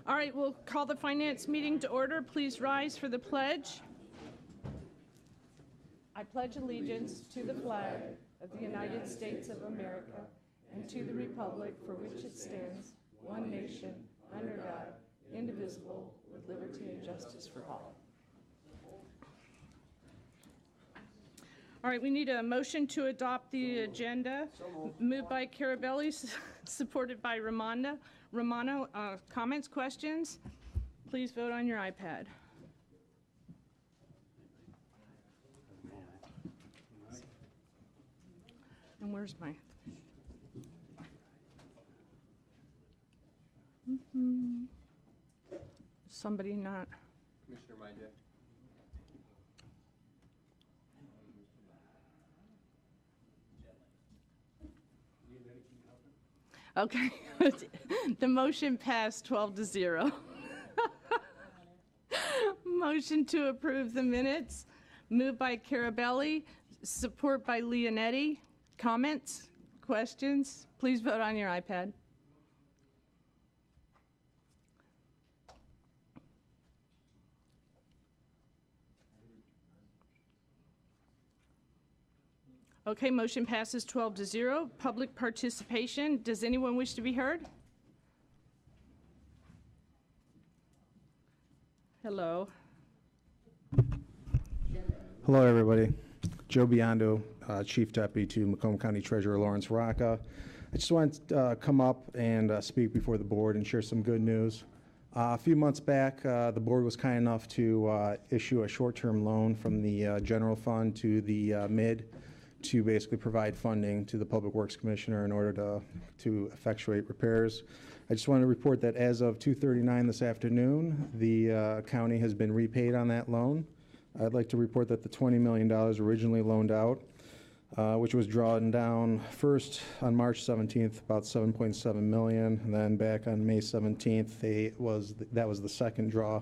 All right, we'll call the finance meeting to order. Please rise for the pledge. I pledge allegiance to the flag of the United States of America and to the republic for which it stands, one nation, under God, indivisible, with liberty and justice for all. All right, we need a motion to adopt the agenda. Moved by Carabelli, supported by Romano. Comments, questions? Please vote on your iPad. And where's my... Somebody not... Commissioner Majek. Okay, the motion passed 12-0. Motion to approve the minutes, moved by Carabelli, support by Leonetti. Comments, questions? Please vote on your iPad. Okay, motion passes 12-0. Public participation. Does anyone wish to be heard? Hello. Hello, everybody. Joe Biondo, Chief Deputy to Macomb County Treasurer Lawrence Rocca. I just wanted to come up and speak before the board and share some good news. A few months back, the board was kind enough to issue a short-term loan from the general fund to the MID to basically provide funding to the Public Works Commissioner in order to effectuate repairs. I just wanted to report that as of 2:39 this afternoon, the county has been repaid on that loan. I'd like to report that the $20 million originally loaned out, which was drawn down first on March 17th, about $7.7 million, and then back on May 17th, that was the second draw.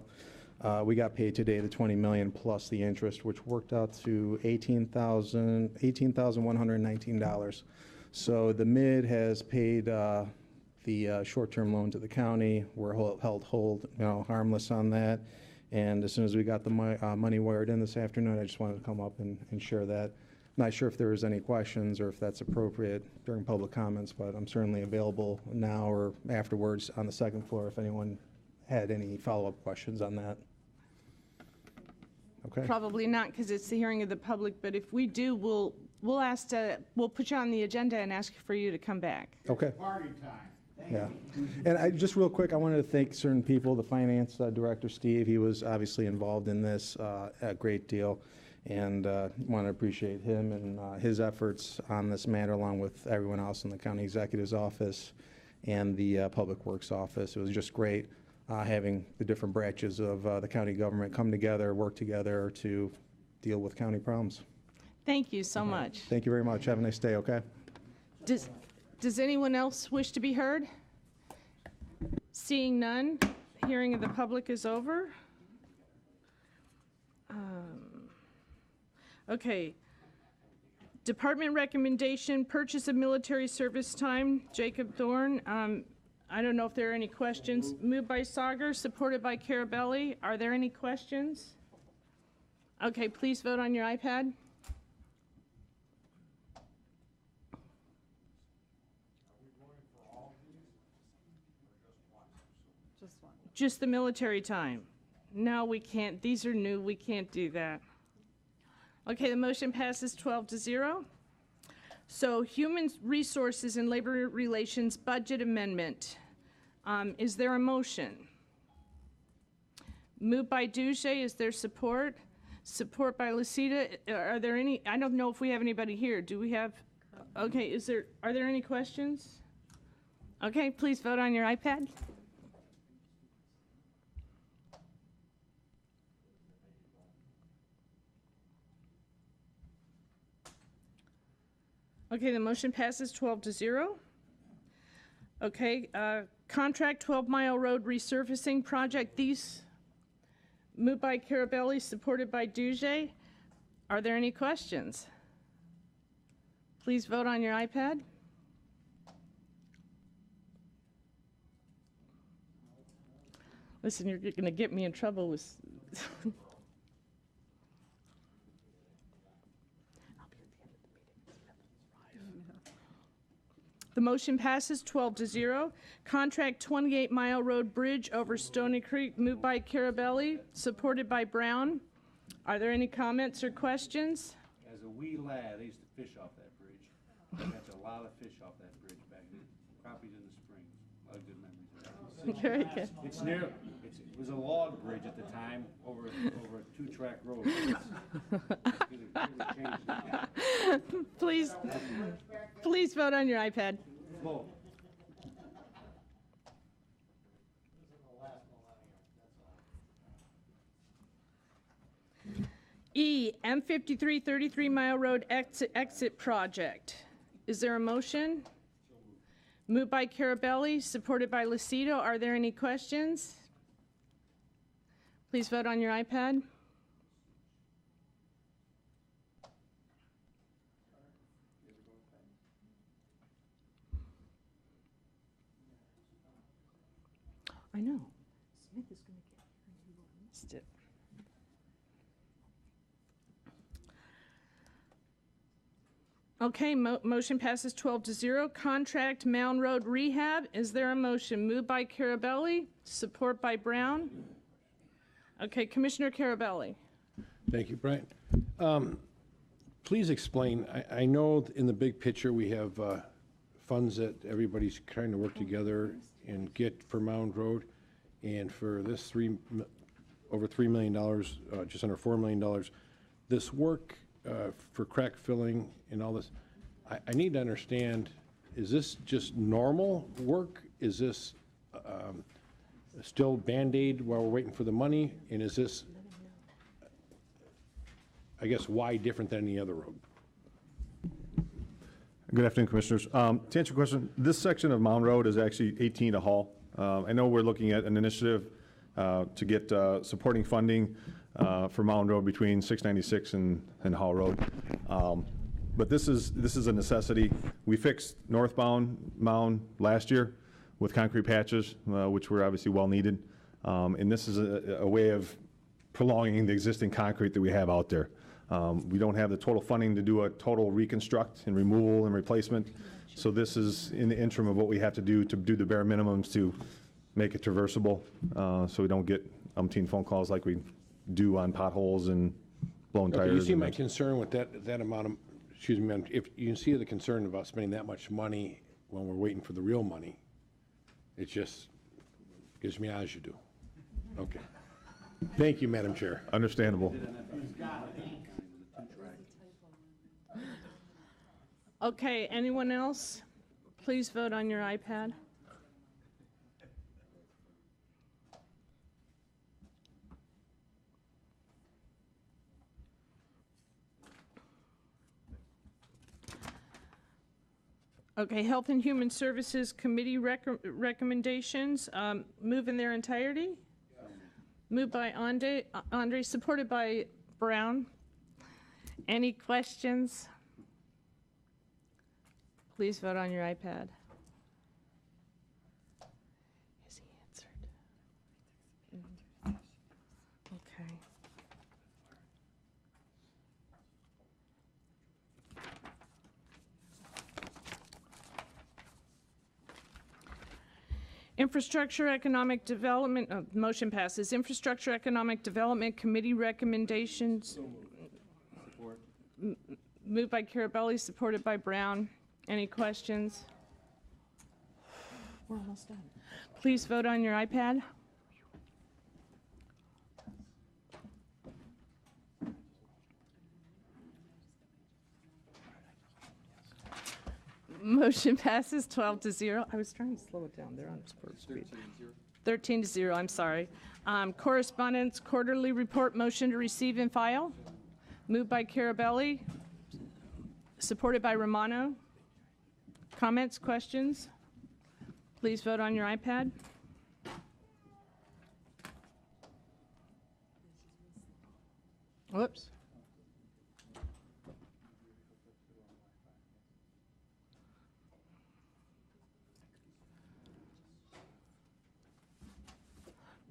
We got paid today the $20 million plus the interest, which worked out to $18,119. So the MID has paid the short-term loan to the county. We're held harmless on that. And as soon as we got the money wired in this afternoon, I just wanted to come up and share that. Not sure if there was any questions or if that's appropriate during public comments, but I'm certainly available now or afterwards on the second floor if anyone had any follow-up questions on that. Okay. Probably not, because it's the hearing of the public, but if we do, we'll put you on the agenda and ask for you to come back. Okay. Party time. Yeah. And just real quick, I wanted to thank certain people, the finance director, Steve. He was obviously involved in this a great deal, and want to appreciate him and his efforts on this matter, along with everyone else in the county executive's office and the public works office. It was just great having the different branches of the county government come together, work together to deal with county problems. Thank you so much. Thank you very much. Have a nice day, okay? Does anyone else wish to be heard? Seeing none, hearing of the public is over. Okay. Department recommendation, purchase of military service time, Jacob Thorne. I don't know if there are any questions. Moved by Sauger, supported by Carabelli. Are there any questions? Okay, please vote on your iPad. Just the military time. No, we can't. These are new. We can't do that. Okay, the motion passes 12-0. So Human Resources and Labor Relations Budget Amendment. Is there a motion? Moved by Duge. Is there support? Support by Lucida. Are there any? I don't know if we have anybody here. Do we have? Okay, are there any questions? Okay, please vote on your iPad. Okay, the motion passes 12-0. Okay, contract 12 Mile Road resurfacing project. These moved by Carabelli, supported by Duge. Are there any questions? Please vote on your iPad. Listen, you're going to get me in trouble with... The motion passes 12-0. Contract 28 Mile Road Bridge over Stony Creek, moved by Carabelli, supported by Brown. Are there any comments or questions? As a wee lad, I used to fish off that bridge. I catch a lot of fish off that bridge back then. Crappies in the springs. A lot of good memories of that. Very good. It was a log bridge at the time over a two-track road. It's changed now. Please vote on your iPad. Slow. E, M53 33 Mile Road exit project. Is there a motion? Moved by Carabelli, supported by Lucido. Are there any questions? Please vote on your iPad. I know. Smith is going to get here and he will have missed it. Okay, motion passes 12-0. Contract Mound Road Rehab. Is there a motion? Moved by Carabelli, support by Brown. Okay, Commissioner Carabelli. Thank you, Bryan. Please explain, I know in the big picture we have funds that everybody's trying to work together and get for Mound Road, and for this over $3 million, just under $4 million, this work for crack filling and all this, I need to understand, is this just normal work? Is this still Band-Aid while we're waiting for the money? And is this, I guess, why different than any other road? Good afternoon, Commissioners. To answer your question, this section of Mound Road is actually 18 to Hall. I know we're looking at an initiative to get supporting funding for Mound Road between 696 and Hall Road. But this is a necessity. We fixed northbound Mound last year with concrete patches, which were obviously well needed. And this is a way of prolonging the existing concrete that we have out there. We don't have the total funding to do a total reconstruct and removal and replacement. So this is in the interim of what we have to do the bare minimums to make it traversable, so we don't get umpteen phone calls like we do on potholes and blown tires. Okay, you see my concern with that amount of, excuse me, ma'am, if you see the concern about spending that much money when we're waiting for the real money, it just gives me eyes you do. Okay. Thank you, Madam Chair. Understandable. Okay, anyone else? Please vote on your iPad. Okay, Health and Human Services Committee recommendations, move in their entirety. Moved by Andre, supported by Brown. Any questions? Please vote on your iPad. Has he answered? Okay. Infrastructure Economic Development, motion passes. Infrastructure Economic Development Committee recommendations. Support. Moved by Carabelli, supported by Brown. Any questions? We're almost done. Please vote on your iPad. Motion passes 12-0. I was trying to slow it down. They're on sport speed. 13-0, I'm sorry. Correspondence, quarterly report, motion to receive and file. Moved by Carabelli, supported by Romano. Comments, questions? Please vote on your iPad. Whoops.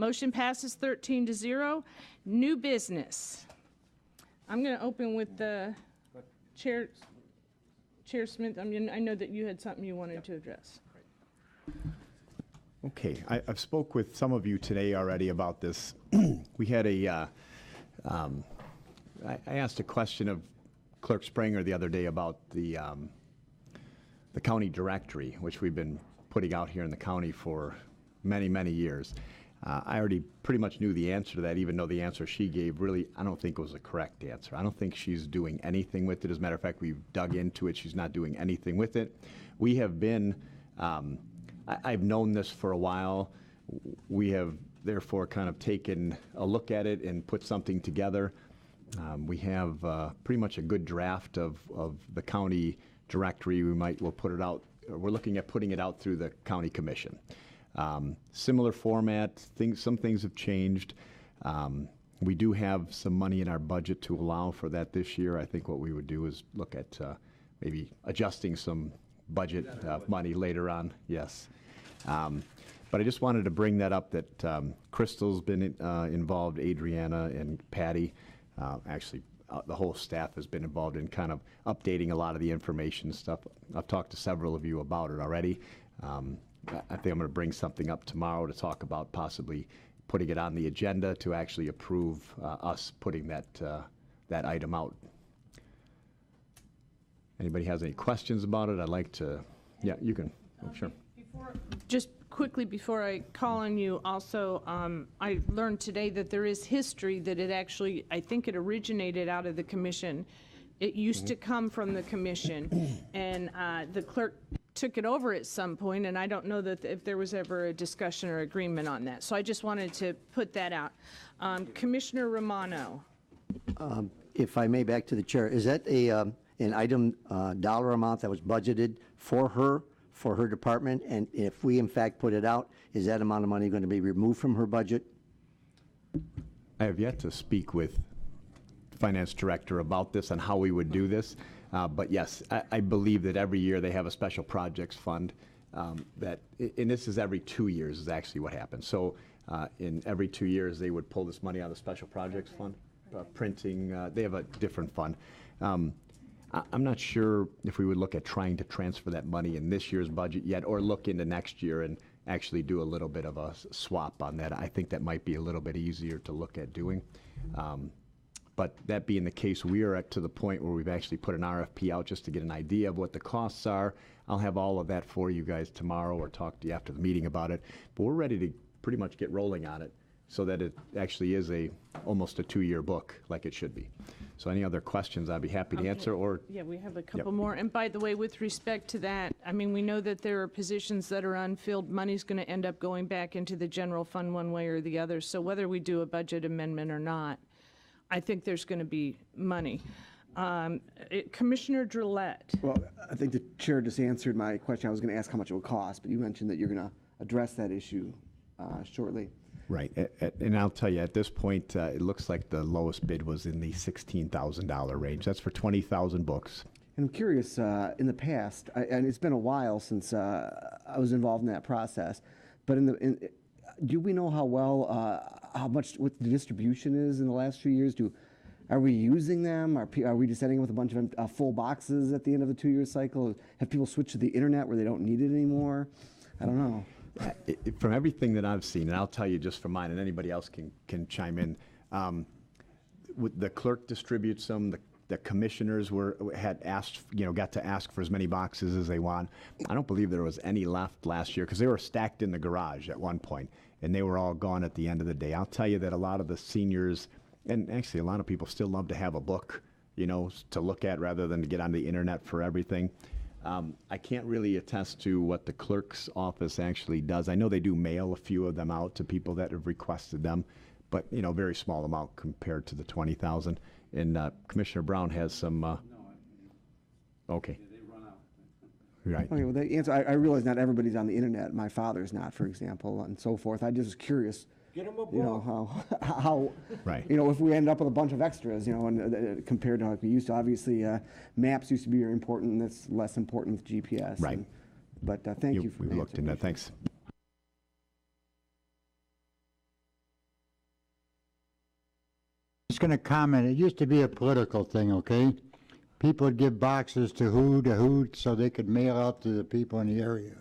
Motion passes 13-0. New business. I'm going to open with the Chair Smith. I mean, I know that you had something you wanted to address. Okay, I've spoke with some of you today already about this. We had I asked a question of Clerk Springer the other day about the county directory, which we've been putting out here in the county for many, many years. I already pretty much knew the answer to that, even though the answer she gave really, I don't think was a correct answer. I don't think she's doing anything with it. As a matter of fact, we've dug into it. She's not doing anything with it. We have been, I've known this for a while. We have therefore kind of taken a look at it and put something together. We have pretty much a good draft of the county directory. We'll put it out. We're looking at putting it out through the county commission. Similar format. Some things have changed. We do have some money in our budget to allow for that this year. I think what we would do is look at maybe adjusting some budget money later on. Yes. But I just wanted to bring that up that Crystal's been involved, Adriana and Patty. Actually, the whole staff has been involved in kind of updating a lot of the information stuff. I've talked to several of you about it already. I think I'm going to bring something up tomorrow to talk about possibly putting it on the agenda to actually approve us putting that item out. Anybody has any questions about it? I'd like to, yeah, you can, sure. Just quickly before I call on you, also, I learned today that there is history that it actually, I think it originated out of the commission. It used to come from the commission, and the clerk took it over at some point, and I don't know that if there was ever a discussion or agreement on that. So I just wanted to put that out. Commissioner Romano. If I may, back to the chair, is that an item dollar amount that was budgeted for her department? And if we in fact put it out, is that amount of money going to be removed from her budget? I have yet to speak with the finance director about this and how we would do this. But yes, I believe that every year they have a special projects fund and this is every 2 years is actually what happens. So in every 2 years, they would pull this money out of the special projects fund, printing, they have a different fund. I'm not sure if we would look at trying to transfer that money in this year's budget yet, or look into next year and actually do a little bit of a swap on that. I think that might be a little bit easier to look at doing. But that being the case, we are to the point where we've actually put an RFP out just to get an idea of what the costs are. I'll have all of that for you guys tomorrow or talk to you after the meeting about it. But we're ready to pretty much get rolling on it so that it actually is almost a 2-year book like it should be. So any other questions, I'd be happy to answer, or... Yeah, we have a couple more. And by the way, with respect to that, I mean, we know that there are positions that are unfilled. Money's going to end up going back into the general fund one way or the other. So whether we do a budget amendment or not, I think there's going to be money. Commissioner Drillette. Well, I think the chair just answered my question. I was going to ask how much it would cost, but you mentioned that you're going to address that issue shortly. Right, and I'll tell you, at this point, it looks like the lowest bid was in the $16,000 range. That's for 20,000 books. And I'm curious, in the past, and it's been a while since I was involved in that process, but do we know how much what the distribution is in the last few years? Are we using them? Are we just ending up with a bunch of full boxes at the end of the 2-year cycle? Have people switched to the internet where they don't need it anymore? I don't know. From everything that I've seen, and I'll tell you just from mine, and anybody else can chime in. The clerk distributes them. The commissioners had asked, got to ask for as many boxes as they want. I don't believe there was any left last year because they were stacked in the garage at one point, and they were all gone at the end of the day. I'll tell you that a lot of the seniors, and actually a lot of people still love to have a book, to look at rather than to get on the internet for everything. I can't really attest to what the clerk's office actually does. I know they do mail a few of them out to people that have requested them, but very small amount compared to the 20,000. And Commissioner Brown has some. Okay. They run out. Right. Okay, well, the answer, I realize not everybody's on the internet. My father's not, for example, and so forth. I just was curious. Get him a book. How Right. if we end up with a bunch of extras, and compared to like we used to. Obviously, maps used to be very important, and that's less important with GPS. Right. But thank you for We've looked into that. Thanks. gonna comment, it used to be a political thing, okay? People would give boxes to who, so they could mail out to the people in the area.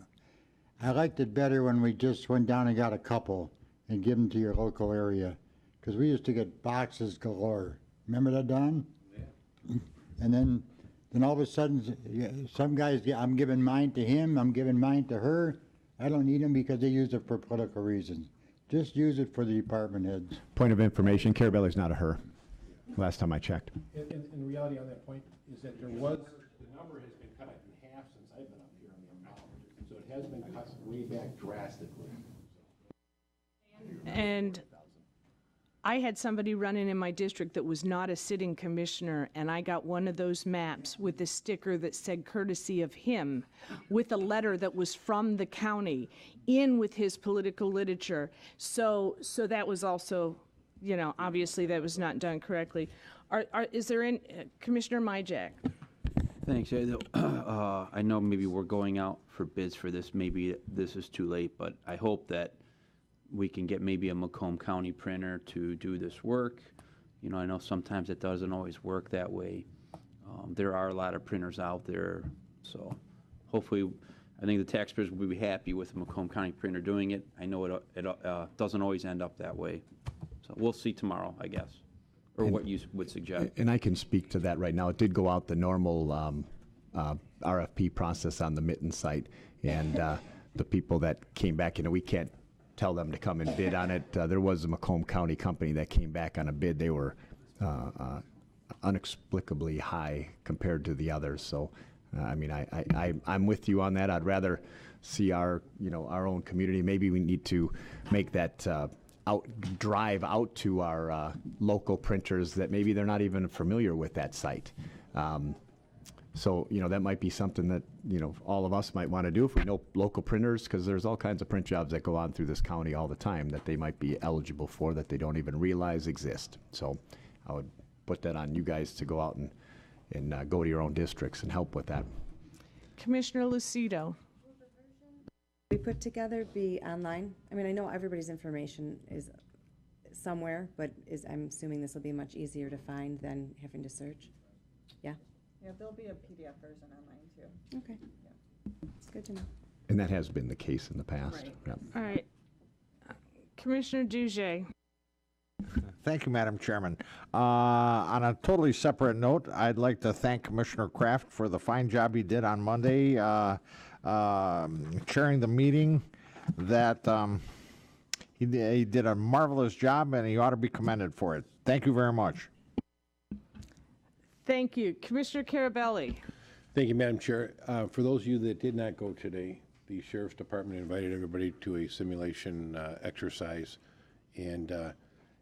I liked it better when we just went down and got a couple and give them to your local area. Because we used to get boxes galore. Remember that, Don? Yeah. And then all of a sudden, some guys, I'm giving mine to him, I'm giving mine to her. I don't need them because they use it for political reasons. Just use it for the department heads. Point of information, Carabelli's not a her, last time I checked. In reality on that point is that the number has been cut in half since I've been up here on the amount. So it has been cut way back drastically. And I had somebody running in my district that was not a sitting commissioner, and I got one of those maps with a sticker that said courtesy of him, with a letter that was from the county, in with his political literature. So that was also, you know, obviously that was not done correctly. Is there any, Commissioner Myjack? Thanks. I know maybe we're going out for bids for this. Maybe this is too late, but I hope that we can get maybe a Macomb County printer to do this work. You know, I know sometimes it doesn't always work that way. There are a lot of printers out there, so hopefully, I think the taxpayers will be happy with the Macomb County printer doing it. I know it doesn't always end up that way. So we'll see tomorrow, I guess, or what you would suggest. And I can speak to that right now. It did go out the normal RFP process on the Mitten site, and the people that came back, you know, we can't tell them to come and bid on it. There was a Macomb County company that came back on a bid. They were inexplicably high compared to the others. So, I mean, I'm with you on that. I'd rather see our own community. Maybe we need to make that drive out to our local printers that maybe they're not even familiar with that site. So, you know, that might be something that, you know, all of us might want to do if we know local printers, because there's all kinds of print jobs that go on through this county all the time that they might be eligible for that they don't even realize exist. So I would put that on you guys to go out and go to your own districts and help with that. Commissioner Lucido. We put together be online. I mean, I know everybody's information is somewhere, but I'm assuming this will be much easier to find than having to search. Yeah? Yeah, there'll be a PDF version online too. Okay. Yeah. It's good to know. And that has been the case in the past. Right. Yep. All right. Commissioner Duge. Thank you, Madam Chairman. On a totally separate note, I'd like to thank Commissioner Kraft for the fine job he did on Monday, chairing the meeting. That he did a marvelous job, and he ought to be commended for it. Thank you very much. Thank you. Commissioner Carabelli. Thank you, Madam Chair. For those of you that did not go today, the Sheriff's Department invited everybody to a simulation exercise. And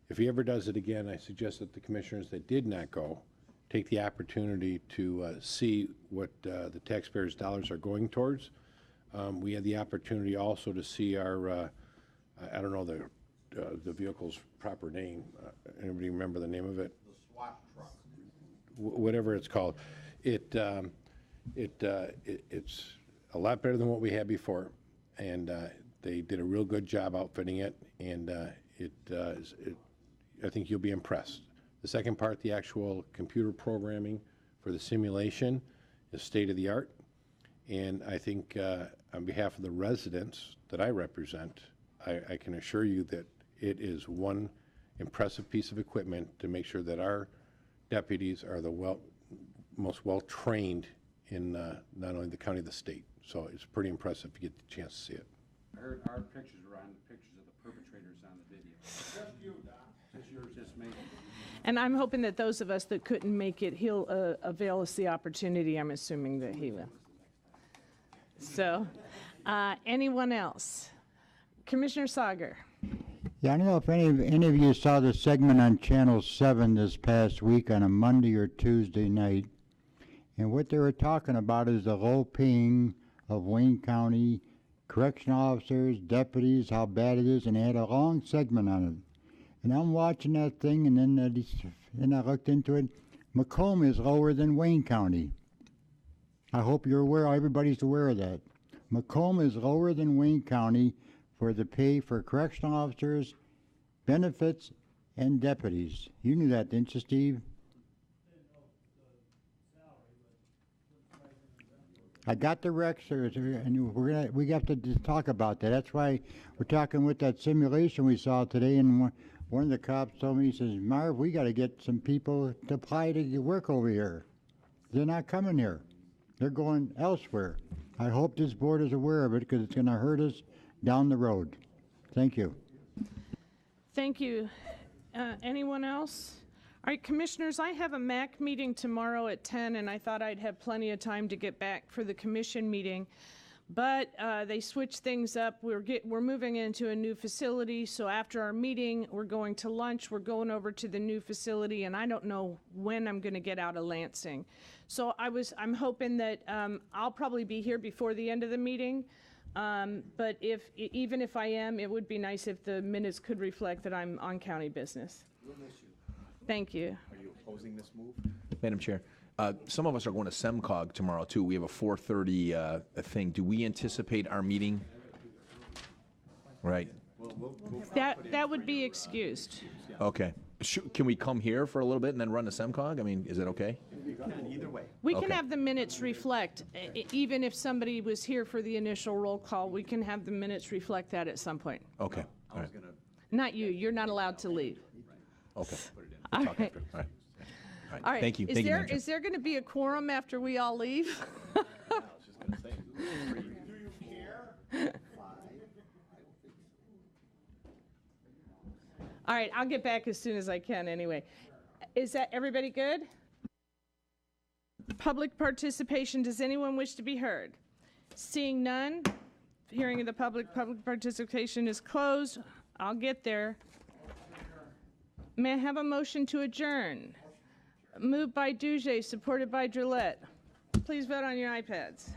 if he ever does it again, I suggest that the commissioners that did not go take the opportunity to see what the taxpayers' dollars are going towards. We had the opportunity also to see our, I don't know the vehicle's proper name. Anybody remember the name of it? The SWAT truck. Whatever it's called. It's a lot better than what we had before, and they did a real good job outfitting it, and I think you'll be impressed. The second part, the actual computer programming for the simulation, is state of the art, and I think on behalf of the residents that I represent, I can assure you that it is one impressive piece of equipment to make sure that our deputies are the most well-trained in not only the county, the state. So it's pretty impressive if you get the chance to see it. I heard our pictures are on the pictures of the perpetrators on the video. Just you, Don. Just yours, just me. And I'm hoping that those of us that couldn't make it, he'll avail us the opportunity. I'm assuming that he will. So, anyone else? Commissioner Sauger. Yeah, I don't know if any of you saw the segment on Channel 7 this past week on a Monday or Tuesday night. And what they were talking about is the low paying of Wayne County correctional officers, deputies, how bad it is, and they had a long segment on it. And I'm watching that thing, and then I looked into it. Macomb is lower than Wayne County. I hope you're aware, everybody's aware of that. Macomb is lower than Wayne County for the pay for correctional officers, benefits, and deputies. You knew that, didn't you, Steve? I got the recs, and we have to just talk about that. That's why we're talking with that simulation we saw today, and one of the cops told me, he says, Marv, we got to get some people to apply to work over here. They're not coming here. They're going elsewhere. I hope this board is aware of it because it's going to hurt us down the road. Thank you. Thank you. Anyone else? All right, commissioners, I have a MAC meeting tomorrow at 10, and I thought I'd have plenty of time to get back for the commission meeting. But they switched things up. We're moving into a new facility, so after our meeting, we're going to lunch. We're going over to the new facility, and I don't know when I'm going to get out of Lansing. So I'm hoping that I'll probably be here before the end of the meeting. But even if I am, it would be nice if the minutes could reflect that I'm on county business. We'll miss you. Thank you. Are you opposing this move? Madam Chair, some of us are going to SEMCOG tomorrow, too. We have a 4:30 thing. Do we anticipate our meeting? Right. That would be excused. Okay. Can we come here for a little bit and then run to SEMCOG? I mean, is it okay? Either way. We can Okay. have the minutes reflect, even if somebody was here for the initial roll call, we can have the minutes reflect that at some point. Okay. All right. Not you, you're not allowed to leave. Okay. All Talk right. after. All right. All right. Thank you. Thank you, Madam Chair. Is there going to be a quorum after we all leave? All right, I'll get back as soon as I can anyway. Is that everybody good? Public participation, does anyone wish to be heard? Seeing none, hearing of the public participation is closed. I'll get there. May I have a motion to adjourn? Moved by Duge, supported by Drillette. Please vote on your iPads.